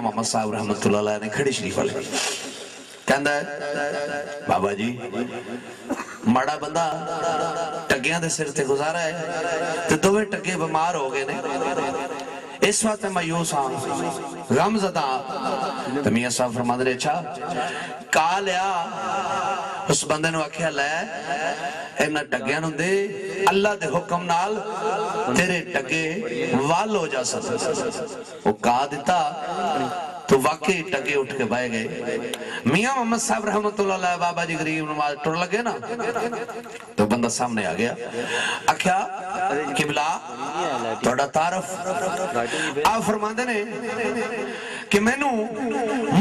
मोहम्मद साहब रहमतुल्लाह अलैह ने खड़ी शरीफ वाले कहंदा है बाबा जी माड़ा बंदा टग्गियां दे सिर ते गुजारा है ते दोवें टग्गे बीमार हो गए ने इस वक्त मायूस हाँ गमज़दा तो मियां साहब फरमांदे ने अच्छा कहा लिया उस बंदे ने आख्या लै इन्हां टग्गियां नूं दे अल्लाह दे हुक्म नाल तेरे टग्गे वाल हो जा सकते वो कहा दिता तो वाकई टगे उठ के बह गए। मियां मोहम्मद साहब रहमतुल्लाह अलैह बाबा जी गरीब नमाज टुर लगे ना तो बंदा सामने आ गया आख्या किबला थोड़ा तारफ आप फरमाते ने कि मैनू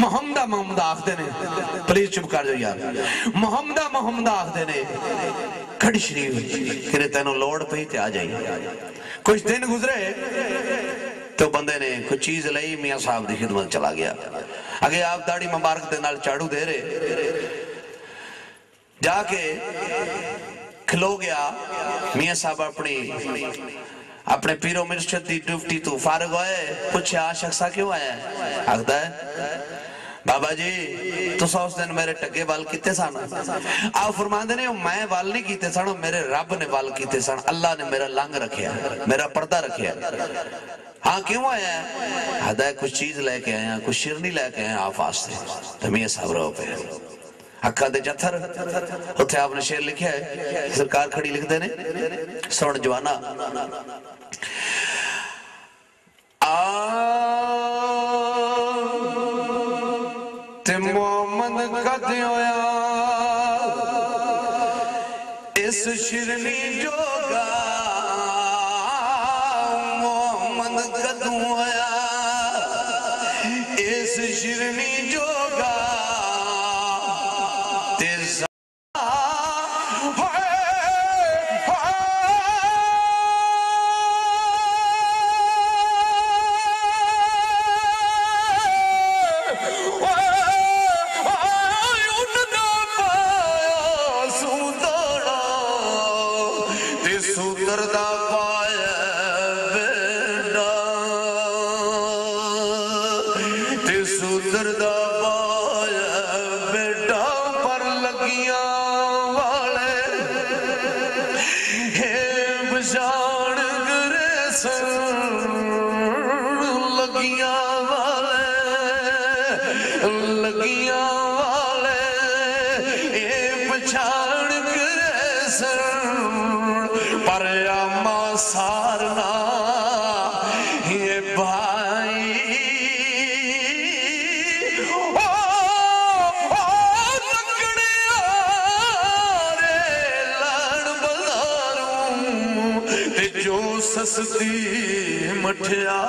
मोहम्मद आखते ने प्लीज चुप कर जाओ यार मोहम्मद आखते ने खड़ी शरीफ कि तेनों लोड़ पई ते आ जाई कुछ दिन गुजरे तो बंदे ने कुछ चीज लाई मियां साहब की खिदमत चला गया अगे आप दाढ़ी मुबारक दे नाल झाड़ू दे रहे जाके खलो गया मियां साहब अपने पीरो मिर्शद की ड्यूटी तो फारग होए पूछा शख्सा क्यों आया आखदा है बाबा जी तुस उस दिन मेरे टगे वाल किते सन आप फरमांदे ने मैं वाल नहीं कीते सन मेरे रब ने वाल कीते सन अल्लाह ने मेरा लंग रखिया मेरा पर्दा रखिया हाँ क्यों आया हदा कुछ चीज लेके आया कुछ शिरनी लेके आया आप वास्ते तो मियां साहब रो पे अखा दे जत्थर उत्थे आपने शेर लिखा है सरकार खड़ी लिखते ने सुन जवाना ते मोहम्मद कद होया इस शिरनी जोगा मोहम्मद कदू होया इस शिरनी जोगा सस्ती मठियाई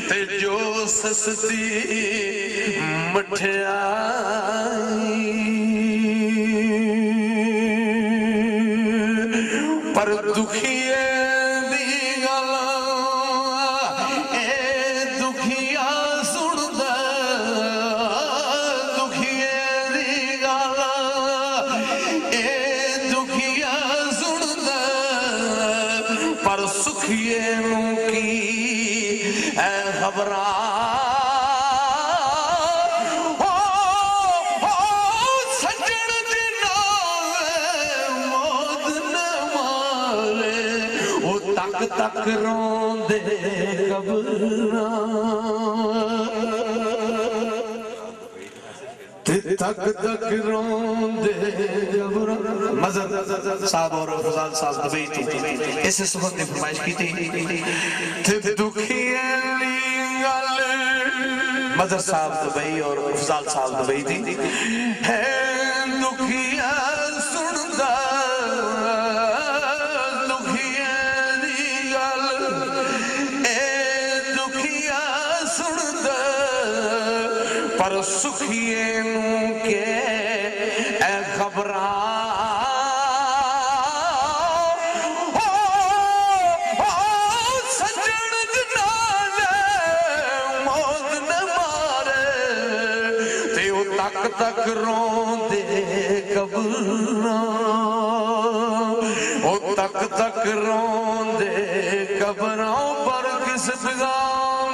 ते जो सस्ती मठियाई पर दुखिए दी गल्ला ए दुखिया सुनदा दुखिए दी गल्ला ए दुखिया पर सुखिए की खबरा सजन जिना मौत न मारे वो तक तक रोंदे कबरा तक तक रोंदे मज़र साहब और फजाल साहब दुबई थी ऐसे सुबह ने फरमाइश की थी दुखी मज़र साहब दुबई और फजाल साहब दुबई थी है दुखिया सुनदा दुखिया दी गल ए दुखिया सुनदा पर सुखिए के ए खबरा तक रोंदे कबरा ओ तक तक रोंदे कबरों पर किस पैगाम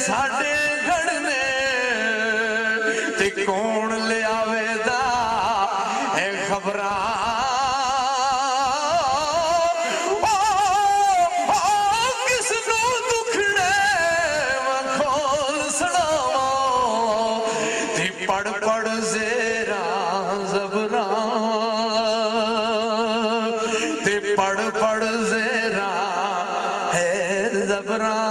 साडे घड़ने ते कौन ले आवेदा है खबरां किसनू दुखड़े खोल सुनावा ते पढ़ पढ़ ज़ेरा ज़बरां ते पढ़ पढ़ ज़ेरा है ज़बरां।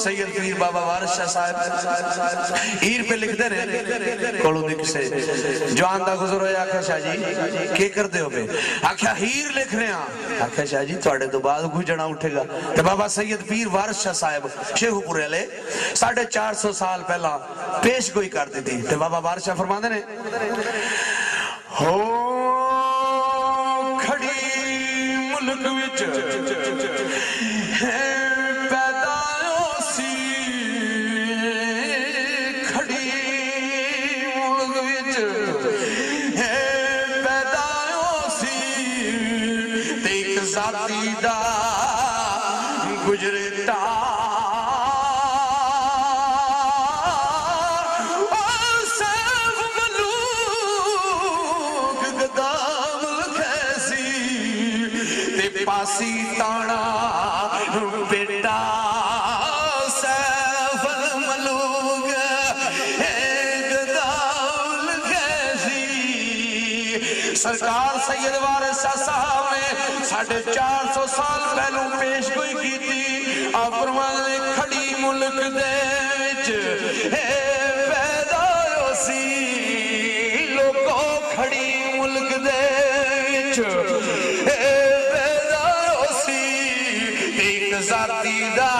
सैयद पीर बाबा वारिस शाह साहब हीर पे लिखते रहे कोलों दी किसे जवान दा गुजर होया आख्या शाह जी के करदे हो पे आख्या हीर लिख रहे हैं आख्या शाह जी तुहाडे तो बाद गुजरना उठेगा ते बाबा सैयद पीर वारिस शाह साहब शेखुपुरे वाले 450 साल पहला पेश गोई कर दी थी ते बाबा वारिस शाह फरमांदे ने हो खड़ी मुल्क विच गुजरता सब मलूक गदाम कैसी ते पासी ताना बेटा सैफल मलूक गदाम कैसी। सरकार सैयद वारिस शाह साहब ने 450 साल पहलू पेश गोई की थी आप फरमांदे खड़ी मुल्क दे विच पैदा होसी लोगों खड़ी मुल्क दे विच पैदा होसी एक जाती दा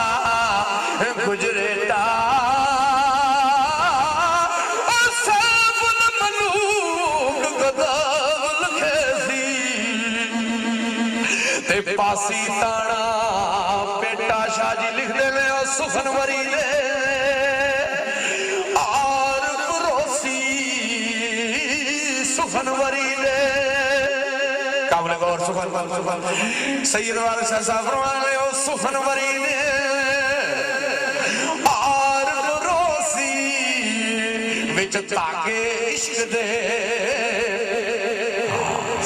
गुजरेटा पासी ताना बेटा शाह जी लिख दे में सुखनवरी दे और परोसी सुखनवरी दे काबले गौर सुखनवरी सैयद वारिस शाह साहब फरमाने ओ सुखनवरी दे और परोसी विच ताके इश्क दे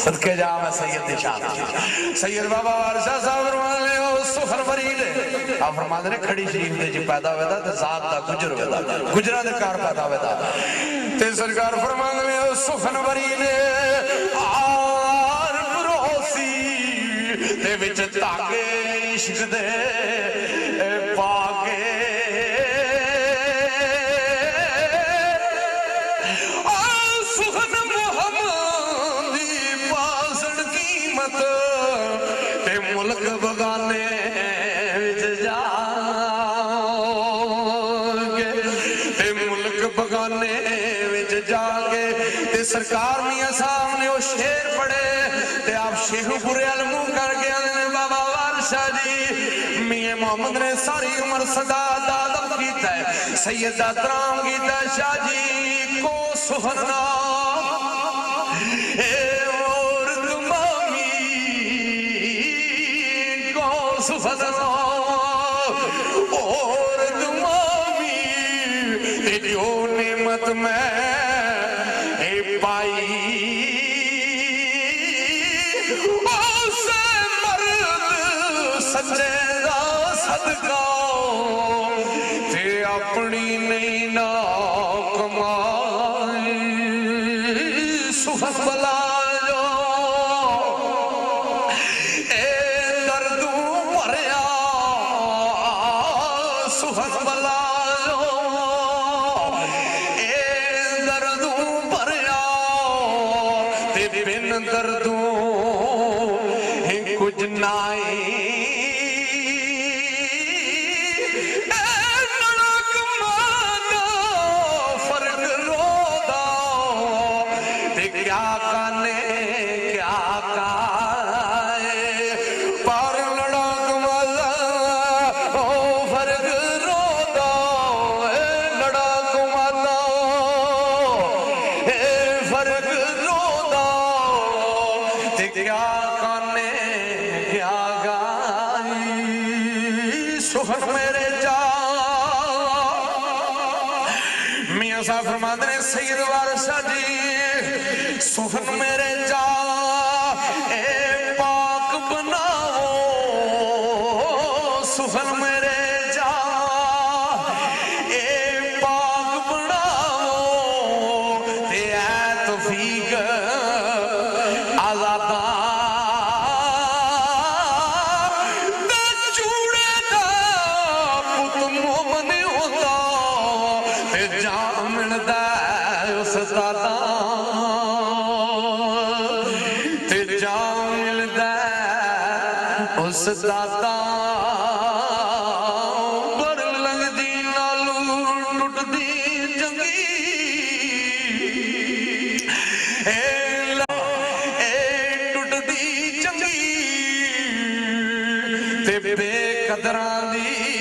सदके जा मैं सैयद दी शान सैयद बाबा वारिस शाह साहब फरमाने ओ सुखनवरी दे आप फरमांदे ने खड़ी शरीफ दे च पैदा होवेदा ते जात दा गुजर होवेदा गुजरा दे कार पैदा होवेदा ते सरकार फरमांदे ने ओ सुखनवरी दे आर परोसी ते विच ताके इश्क दे पाके मुल्क बगाने विच जागे ते मुल्क बगाने विच जागे ते सरकार मियां साहब ने वो शेर पढ़े ते आप शेखुपुरे वाल मुंह करके आंदे बाबा वारिस शाह जी मियां मोहम्मद ने सारी उम्र सदा दा अदब कीता है सैयद दा एहतराम कीता शाह जी को सुहरना और दुआवी जो नेमत में पाई उसे मर्द सच्चे दा सदका ते अपनी नहीं ना कमाई सुख बला कुछ नाई फर्क रोदा ते क्या काने क्या काए पर लड़क मजा ओ फर्क रोदा लड़क मजा फर्क रोदा ते क्या काने क्या गा मियां साहब फरमाते ने सैयद वारसा जी सुखन मेरे जा ए पाक बनाओ सुखन मेरे जा ए पाक बनाओ ते ऐ तौफीक आजादा उस दाता बड़ लगदी नालू टुटदी जंगी टुटदी जंगी ते बेकदरां दी